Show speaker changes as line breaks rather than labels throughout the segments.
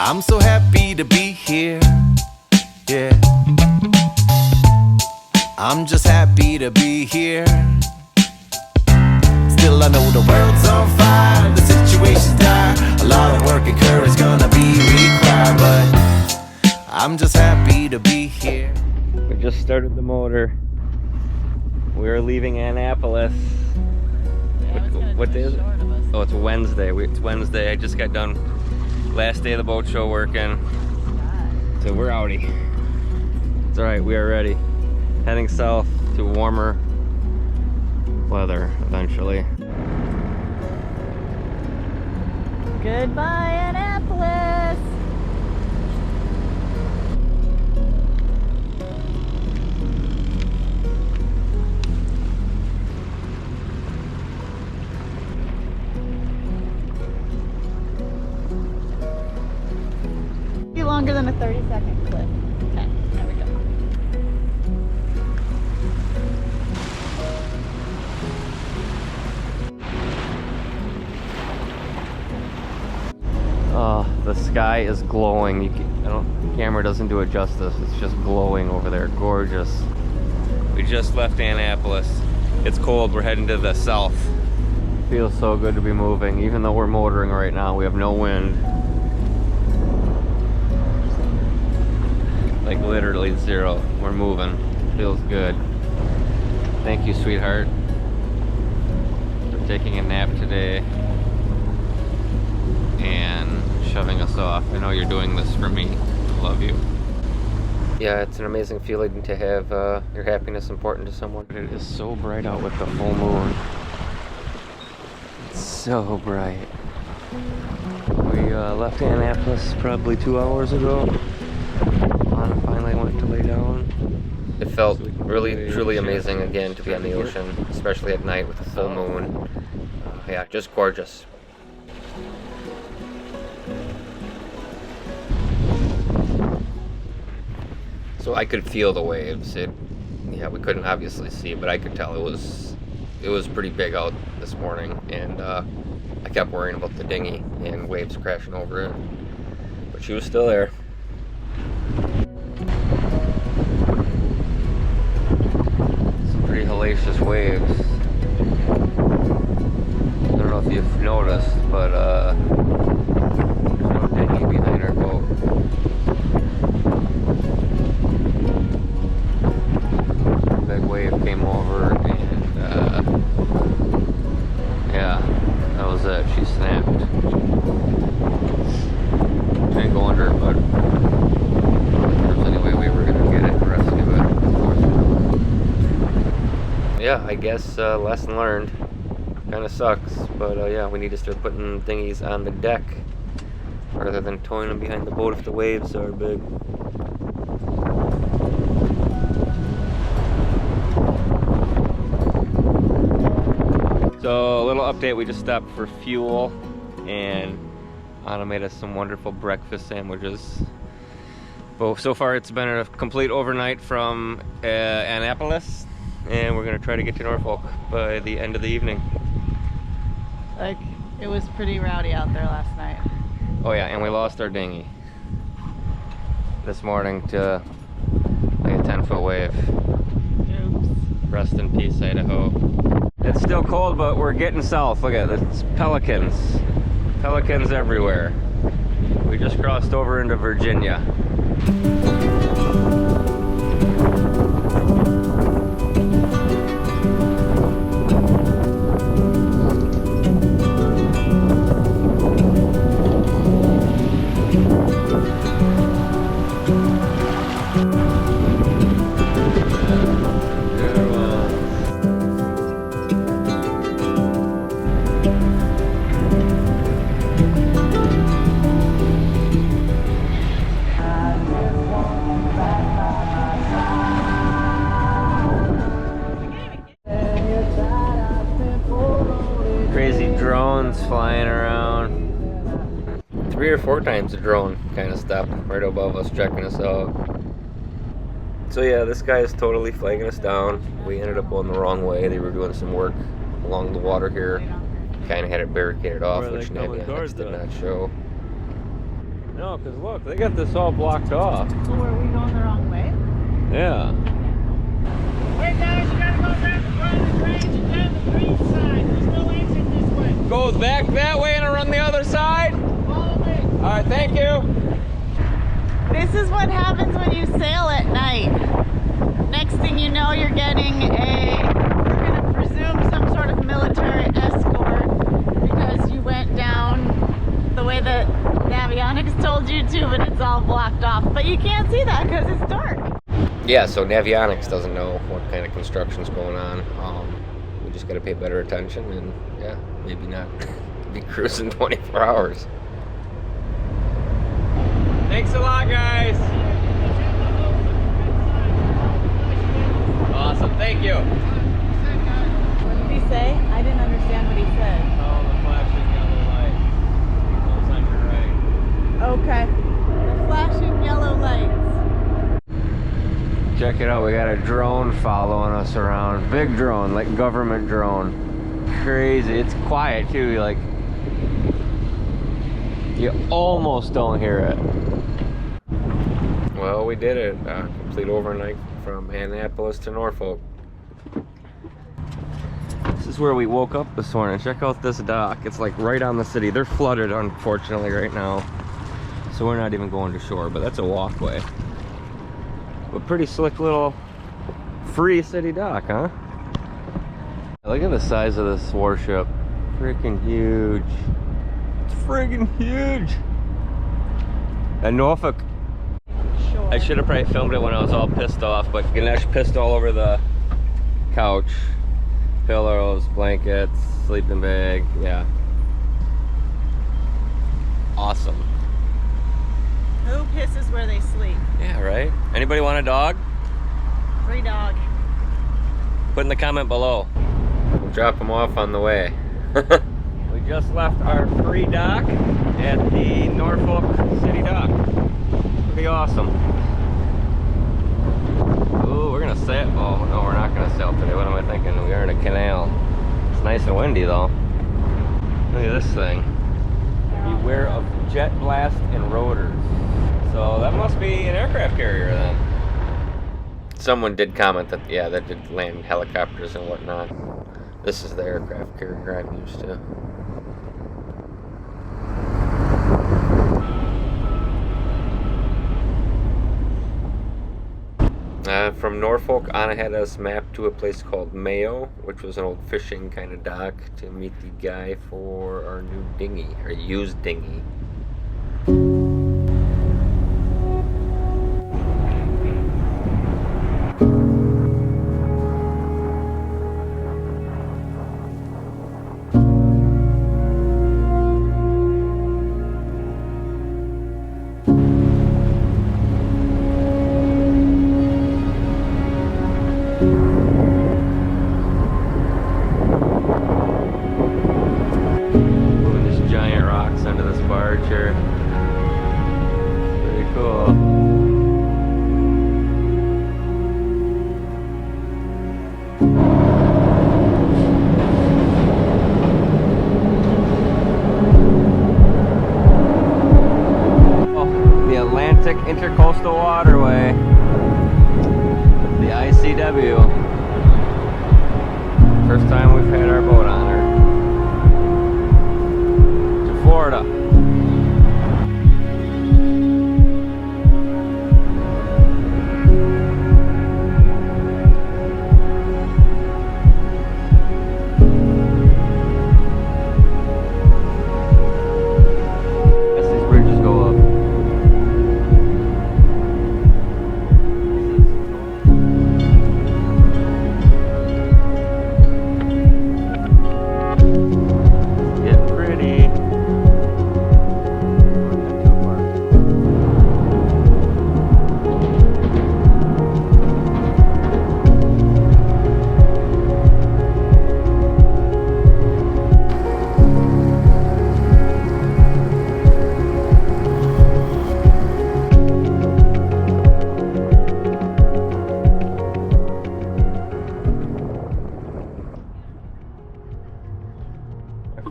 I'm so happy to be here, yeah. I'm just happy to be here. Still I know the world's on fire, the situation's dire. A lot of work and courage gonna be required, but I'm just happy to be here.
We just started the motor. We're leaving Annapolis. What day is it? Oh, it's Wednesday. It's Wednesday. I just got done. Last day of the boat show working. So we're outie. It's alright, we are ready. Heading south to warmer weather eventually.
Goodbye, Annapolis! Longer than a 30-second clip. Okay, there we go.
Oh, the sky is glowing. The camera doesn't do it justice. It's just glowing over there. Gorgeous. We just left Annapolis. It's cold. We're heading to the south. Feels so good to be moving. Even though we're motoring right now, we have no wind. Like literally zero. We're moving. Feels good. Thank you, sweetheart, for taking a nap today and shoving us off. I know you're doing this for me. I love you. Yeah, it's an amazing feeling to have your happiness important to someone. It is so bright out with the full moon. It's so bright. We left Annapolis probably 2 hours ago. Finally went to lay down. It felt really, truly amazing again to be on the ocean, especially at night with the full moon. Yeah, just gorgeous. So I could feel the waves. Yeah, we couldn't obviously see, but I could tell it was pretty big out this morning, and I kept worrying about the dinghy and waves crashing over it, but she was still there. Pretty hellacious waves. I don't know if you've noticed, but there's no dinghy behind our boat. A big wave came over and yeah, that was it. She snapped. She didn't go under, but anyway, we were gonna get it and rescue it. Yeah, I guess lesson learned. Kind of sucks, but yeah, we need to start putting dinghies on the deck rather than towing them behind the boat if the waves are big. So a little update, we just stopped for fuel and Anna made us some wonderful breakfast sandwiches. But so far it's been a complete overnight from Annapolis. And we're gonna try to get to Norfolk by the end of the evening.
Like, it was pretty rowdy out there last night.
Oh yeah, and we lost our dinghy this morning to like a 10-foot wave.
Oops.
Rest in peace, Idaho. It's still cold, but we're getting south. Look at it, it's pelicans. Pelicans everywhere. We just crossed over into Virginia. Flying around. 3 or 4 times a drone kind of stopped right above us checking us out. So yeah, this guy is totally flagging us down. We ended up going the wrong way. They were doing some work along the water here. Kind of had it barricaded off, which Navionics did not show. No, because look, they got this all blocked off.
So were we going the wrong way?
Yeah.
Hey guys, you gotta go down the front of the range and down the green side. There's no exit this way.
Goes back that way and run the other side?
Follow me.
All right, thank you.
This is what happens when you sail at night. Next thing you know, you're getting we're gonna presume some sort of military escort because you went down the way that Navionics told you to, but it's all blocked off. But you can't see that because it's dark.
Yeah, so Navionics doesn't know what kind of construction's going on. We just gotta pay better attention and yeah, maybe not be cruising 24 hours. Thanks a lot, guys. Awesome, thank you.
What did he say? I didn't understand what he said.
Oh, the flashing yellow light. Goes on your right.
Okay. The flashing yellow lights.
Check it out, we got a drone following us around. Big drone, like government drone. Crazy, it's quiet too, like you almost don't hear it. Well, we did it. Complete overnight from Annapolis to Norfolk. This is where we woke up this morning. Check out this dock. It's like right on the city. They're flooded, unfortunately, right now. So we're not even going to shore, but that's a walkway. But pretty slick little free city dock, huh? Look at the size of this warship. Freaking huge. It's friggin' huge. And Norfolk, I should have probably filmed it when I was all pissed off, but Ganesh pissed all over the couch. Pillows, blankets, sleeping bag, yeah. Awesome.
Who pisses where they sleep?
Yeah, right? Anybody want a dog?
Free dog.
Put in the comment below. We'll drop them off on the way. We just left our free dock at the Norfolk City Dock. Pretty awesome. Ooh, we're gonna sail. Oh no, we're not gonna sail today. What am I thinking? We are in a canal. It's nice and windy though. Look at this thing. Beware of jet blast and rotors. So that must be an aircraft carrier then. Someone did comment that, yeah, that did land helicopters and whatnot. This is the aircraft carrier I'm used to. From Norfolk on ahead us mapped to a place called Mayo, which was an old fishing kind of dock, to meet the guy for our new dinghy, or used dinghy. Intercoastal Waterway, the ICW. First time we've had our boat on her. To Florida.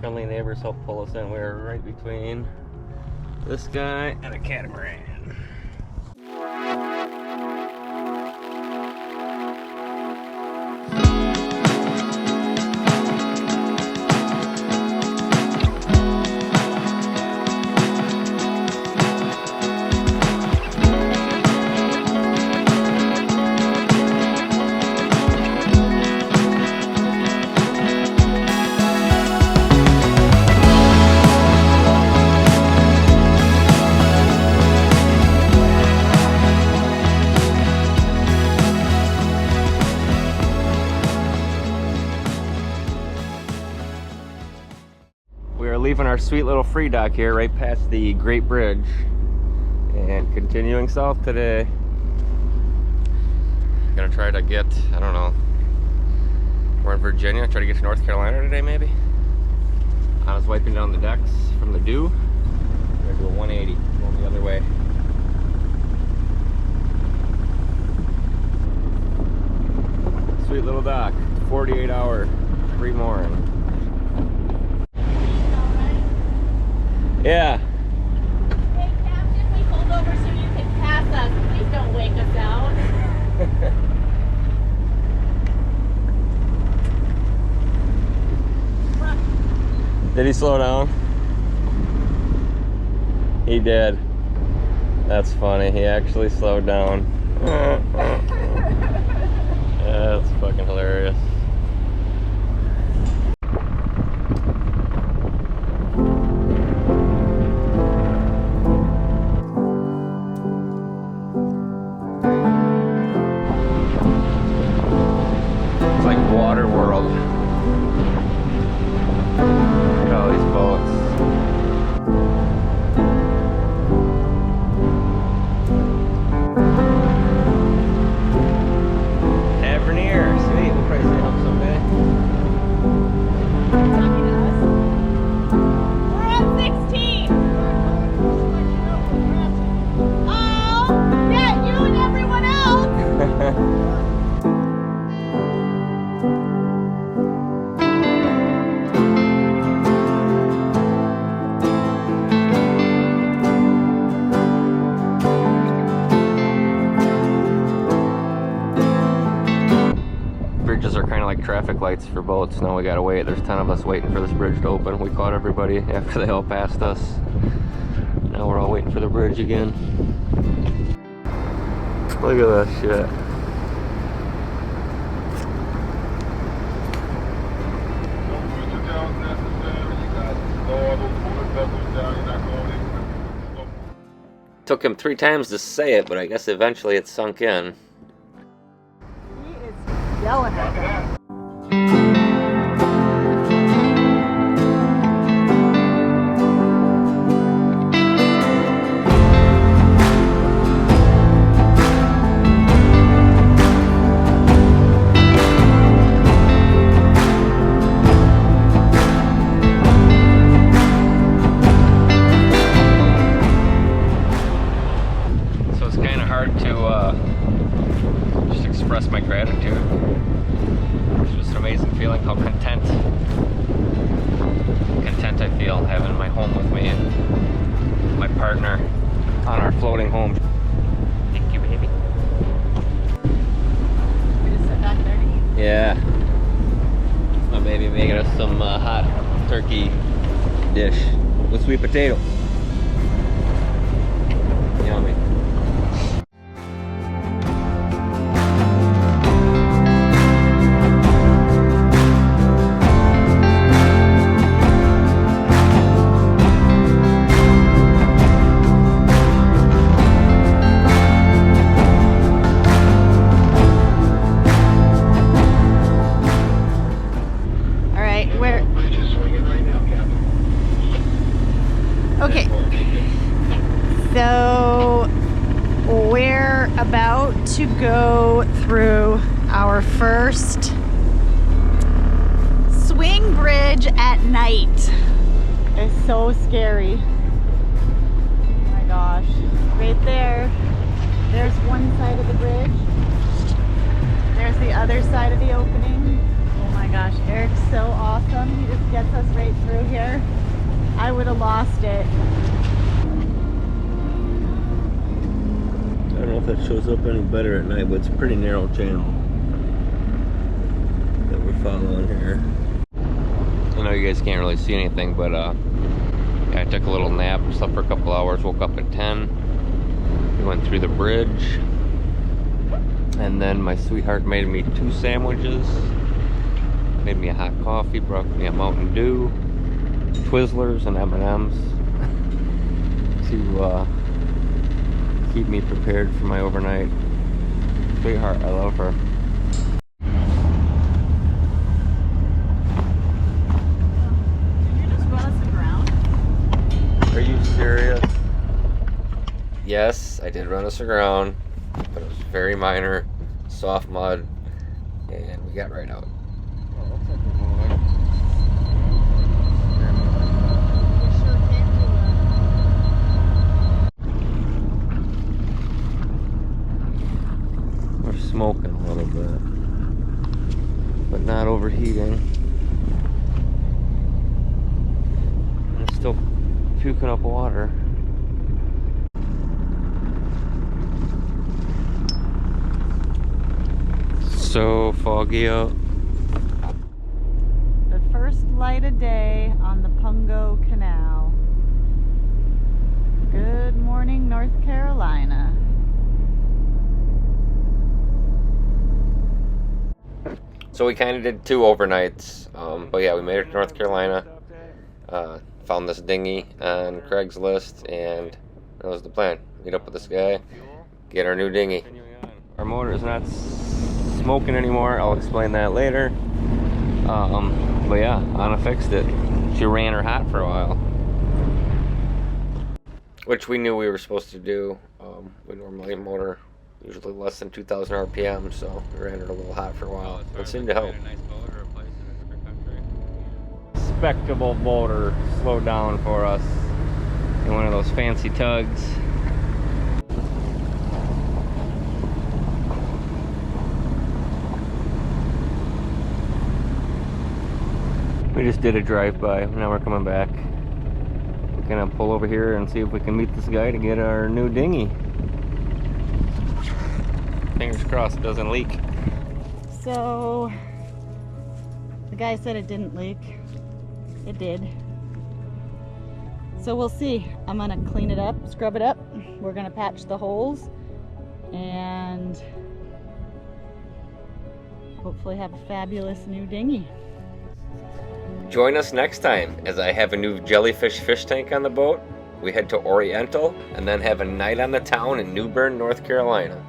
Friendly neighbors helped pull us in. We were right between This guy and a catamaran. Leaving our sweet little free dock here right past the Great Bridge and continuing south today. Gonna try to get, I don't know, we're in Virginia, try to get to North Carolina today maybe. I was wiping down the decks from the dew. I'm gonna do a 180 going the other way. Sweet little dock, 48-hour free mooring. Yeah.
Hey, Captain, we pulled over so you can pass us. Please don't wake us out.
Did he slow down? He did. That's funny. He actually slowed down. That's fucking hilarious. Traffic lights for boats. Now we gotta wait. There's 10 of us waiting for this bridge to open. We caught everybody after they all passed us. Now we're all waiting for the bridge again. Look at that shit. Took him 3 times to say it, but I guess eventually it sunk in.
He is yelling at them.
My gratitude. It's just an amazing feeling how content I feel having my home with me and my partner on our floating home. Thank you, baby.
We just sit back there to eat.
Yeah. My baby making us some hot turkey dish with sweet potato. Yummy.
So we're about to go through our first swing bridge at night. It's so scary. Oh my gosh. Right there. There's one side of the bridge. There's the other side of the opening. Oh my gosh, Eric's so awesome. He just gets us right through here. I would have lost it.
that shows up any better at night, but it's a pretty narrow channel that we're following here. I know you guys can't really see anything, but yeah, I took a little nap, slept for a couple hours, woke up at 10. We went through the bridge, and then my sweetheart made me 2 sandwiches, made me a hot coffee, brought me a Mountain Dew, Twizzlers and M&Ms to keep me prepared for my overnight. Sweetheart, I love her.
Did you just run us aground?
Are you serious? Yes, I did run us aground, but it was very minor, soft mud, and we got right out. We're smoking a little bit, but not overheating. And it's still puking up water. So foggy out.
The first light of day on the Pungo Canal. Good morning, North Carolina.
So we kind of did 2 overnights, but yeah, we made it to North Carolina. Found this dinghy on Craigslist, and that was the plan. Meet up with this guy, get our new dinghy. Our motor is not smoking anymore. I'll explain that later. But yeah, Anna fixed it. She ran her hot for a while, which we knew we were supposed to do. We normally motor usually less than 2,000 RPM, so we ran it a little hot for a while. It seemed to help. Respectable boater slowed down for us in one of those fancy tugs. We just did a drive-by. Now we're coming back. We're gonna pull over here and see if we can meet this guy to get our new dinghy. Fingers crossed it doesn't leak.
So, the guy said it didn't leak. It did. So we'll see. I'm gonna clean it up, scrub it up. We're gonna patch the holes and hopefully have a fabulous new dinghy.
Join us next time as I have a new jellyfish fish tank on the boat. We head to Oriental and then have a night on the town in New Bern, North Carolina.